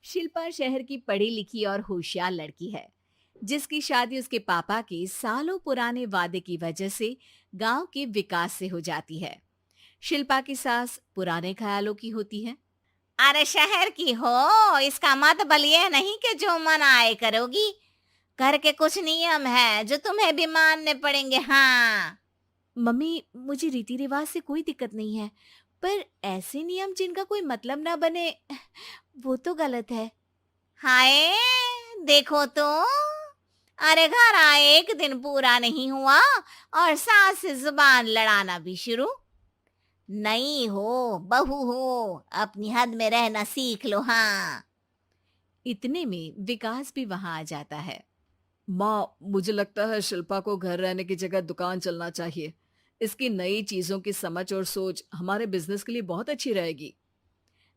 शिल्पा शहर की पढ़ी लिखी और होशियार लड़की है, जिसकी शादी उसके पापा के सालों पुराने वादे की वजह से गांव के विकास से हो जाती है। शिल्पा की सास पुराने ख्यालों की होती है। अरे शहर की हो, इसका मतलब ये नहीं कि जो मन आए करोगी। घर के कुछ नियम है जो तुम्हें भी मानने पड़ेंगे। हाँ। मम्मी, मुझे रीति रिवाज से कोई दिक्कत नहीं है, पर ऐसे नियम जिनका कोई मतलब ना बने, वो तो गलत है। हाय, देखो तो। अरे घर आए एक दिन पूरा नहीं हुआ और सास से जुबान लड़ाना भी शुरू। नहीं हो, बहू हो, अपनी हद में रहना सीख लो। हाँ। इतने में विकास भी वहां आ जाता है। माँ, मुझे लगता है शिल्पा को घर रहने की जगह दुकान चलना चाहिए। इसकी नई चीजों की समझ और सोच हमारे बिजनेस के लिए बहुत अच्छी रहेगी।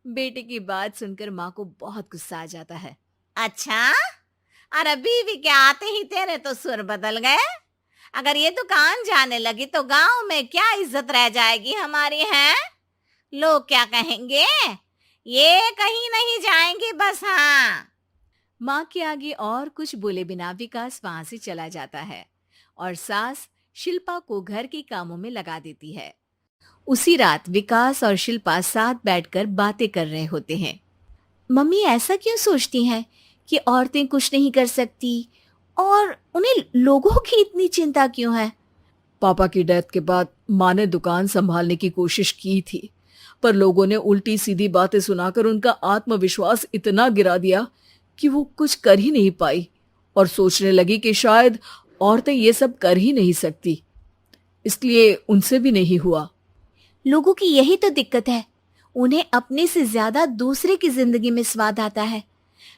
बेटे की बात सुनकर माँ को बहुत गुस्सा आ जाता है। अच्छा, अरे बीवी के आते ही तेरे तो सुर बदल गए। अगर ये दुकान जाने लगी तो गांव में क्या इज्जत रह जाएगी हमारी है? लोग क्या कहेंगे? ये कहीं नहीं जाएंगी बस। हाँ। माँ के आगे और कुछ बोले बिना विकास वहां से चला जाता है और सास शिल्पा को घर के कामों में लगा देती है। उसी रात विकास और शिल्पा साथ बैठकर बातें कर रहे होते हैं। मम्मी ऐसा क्यों सोचती हैं कि औरतें कुछ नहीं कर सकती, और उन्हें लोगों की इतनी चिंता क्यों है? पापा की डेथ के बाद माँ ने दुकान संभालने की कोशिश की थी, पर लोगों ने उल्टी सीधी बातें सुनाकर उनका आत्मविश्वास इतना गिरा दिया कि वो कुछ कर ही नहीं पाई और सोचने लगी कि शायद औरतें ये सब कर ही नहीं सकती। इसलिए उनसे भी नहीं हुआ। लोगों की यही तो दिक्कत है, उन्हें अपने से ज्यादा दूसरे की जिंदगी में स्वाद आता है।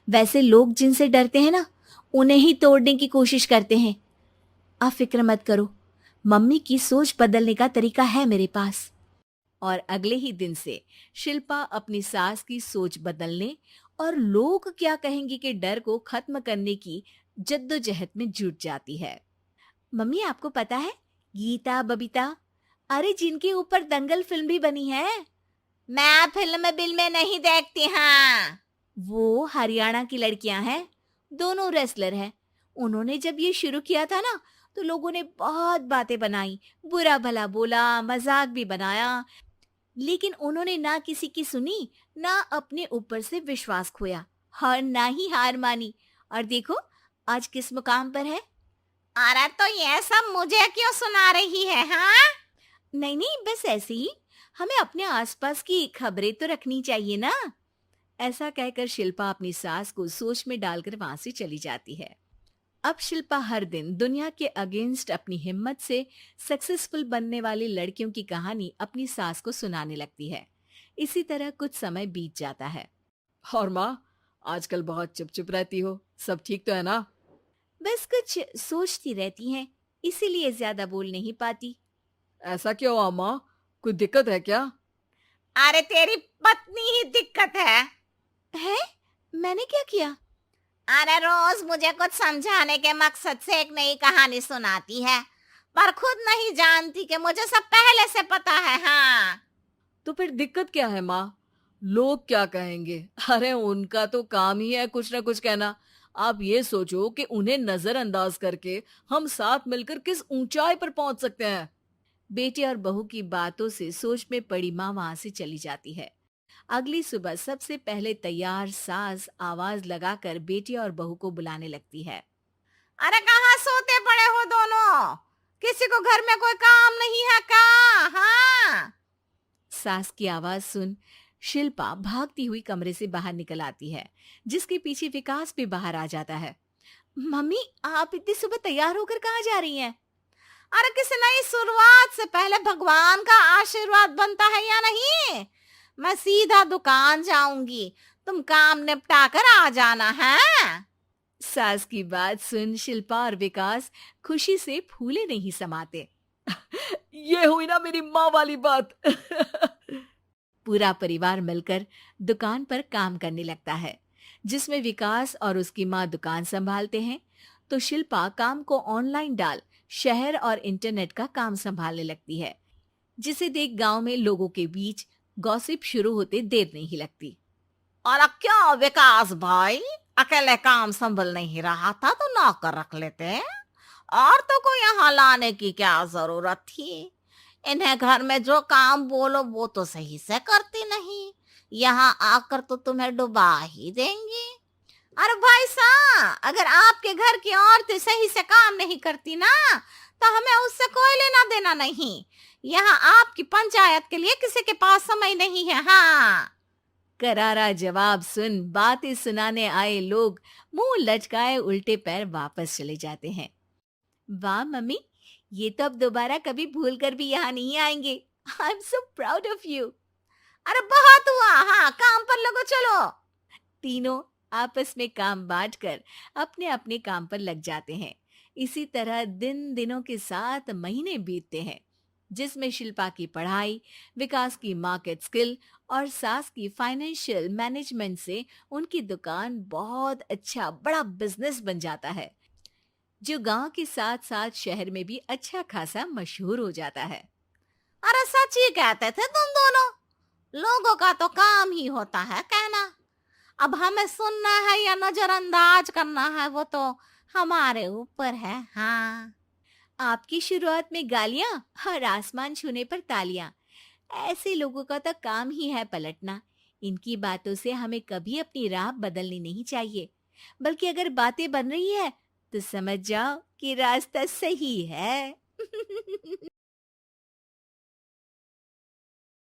वैसे लोग जिनसे डरते हैं ना, उन्हें ही तोड़ने की कोशिश करते हैं। आप फिक्र मत करो, मम्मी की सोच बदलने का तरीका है मेरे पास। और अगले ही दिन से शिल्पा अपनी सास की सोच बदलने और लोग क्या कहेंगे के डर को खत्म करने की जद्दोजहद में जुट जाती है। मम्मी, आपको पता है, गीता बबीता, अरे जिनके ऊपर दंगल फिल्म भी बनी है, मैं फिल्म बिल में नहीं देखती। हाँ। वो हरियाणा की लड़कियां हैं। दोनों रेसलर हैं। उन्होंने जब ये शुरू किया था ना, तो लोगों ने बहुत बातें बनाई, बुरा भला बोला, मजाक भी बनाया, लेकिन उन्होंने ना किसी की सुनी, ना अपने ऊपर से विश्वास खोया और ना ही हार मानी। और देखो आज किस मुकाम पर है। अरे तो ये सब मुझे क्यों सुना रही है? हाँ। नहीं नहीं, बस ऐसे ही, हमें अपने आसपास की खबरें तो रखनी चाहिए ना। ऐसा कहकर शिल्पा अपनी सास को सोच में डालकर वहां से चली जाती है। अब शिल्पा हर दिन दुनिया के अगेंस्ट अपनी हिम्मत से सक्सेसफुल बनने वाली लड़कियों की कहानी अपनी सास को सुनाने लगती है। इसी तरह कुछ समय बीत जाता है। और माँ, आजकल बहुत चुप चुप रहती हो, सब ठीक तो है ना? बस कुछ सोचती रहती हैं, इसीलिए ज्यादा बोल नहीं पाती। ऐसा क्यों हुआ माँ? कोई दिक्कत है क्या? अरे तेरी पत्नी ही दिक्कत है। है? मैंने क्या किया? अरे रोज मुझे कुछ समझाने के मकसद से एक नई कहानी सुनाती है, पर खुद नहीं जानती कि मुझे सब पहले से पता है। हाँ। तो फिर दिक्कत क्या है माँ? लोग क्या कहेंगे? अरे उनका तो काम ही है कुछ ना कुछ कहना। आप ये सोचो कि उन्हें नजरअंदाज करके हम साथ मिलकर किस ऊंचाई पर पहुंच सकते हैं। बेटे और बहू की बातों से सोच में पड़ी माँ वहां से चली जाती है। अगली सुबह सबसे पहले तैयार सास आवाज लगाकर बेटे और बहू को बुलाने लगती है। अरे कहाँ सोते पड़े हो दोनों? किसी को घर में कोई काम नहीं है का? हाँ। सास की आवाज सुन शिल्पा भागती हुई कमरे से बाहर निकल आती है, जिसके पीछे विकास भी बाहर आ जाता है। मम्मी, आप इतनी सुबह तैयार होकर कहाँ जा रही हैं? अरे किसी नई शुरुआत से पहले भगवान का आशीर्वाद बनता है या नहीं? मैं सीधा दुकान जाऊंगी, तुम काम निपटा कर आ जाना है। सास की बात सुन शिल्पा और विकास खुशी से फूले नहीं समाते। ये हुई ना मेरी माँ वाली बात। पूरा परिवार मिलकर दुकान पर काम करने लगता है, जिसमें विकास और उसकी माँ दुकान संभालते हैं, तो शिल्पा काम को ऑनलाइन डाल शहर और इंटरनेट का काम संभालने लगती है, जिसे देख गांव में लोगों के बीच गॉसिप शुरू होते देर नहीं लगती। और क्या विकास भाई, अकेले काम संभल नहीं रहा था तो नौकर रख लेते, और तो को यहाँ लाने की क्या जरूरत थी। इन्हें घर में जो काम बोलो वो तो सही से करती नहीं, यहाँ आकर तो तुम्हें डुबा ही देंगी। अरे भाई साहब, अगर आपके घर की औरतें सही से काम नहीं करती ना, तो हमें उससे कोई लेना देना नहीं। यहाँ आपकी पंचायत के लिए किसी के पास समय नहीं है। हाँ, करारा जवाब सुन बातें सुनाने आए लोग मुंह लटकाए उल्टे पैर वापस चले जाते हैं। वाह मम्मी, ये तो अब दोबारा कभी भूल कर भी यहाँ नहीं आएंगे। I am so proud of you. अरे बहुत हुआ, हाँ काम पर लगो चलो। तीनों आपस में काम बांटकर अपने अपने काम पर लग जाते हैं। इसी तरह दिनों के साथ महीने बीतते हैं, जिसमें शिल्पा की पढ़ाई, विकास की मार्केट स्किल और सास की फाइनेंशियल मैनेजमेंट से उनकी दुकान बहुत अच्छा बड़ा बिजनेस बन जाता है, जो गांव के साथ साथ शहर में भी अच्छा खासा मशहूर हो जाता है। अरे सच ही कहते थे तुम दोनों, लोगों का तो काम ही होता है कहना। अब हमें सुनना है या नजरअंदाज करना है वो तो हमारे ऊपर है। हाँ, आपकी शुरुआत में गालियां और आसमान छूने पर तालियां, ऐसे लोगों का तो काम ही है पलटना। इनकी बातों से हमें कभी अपनी राह बदलनी नहीं चाहिए, बल्कि अगर बातें बन रही है तो समझ जाओ कि रास्ता सही है।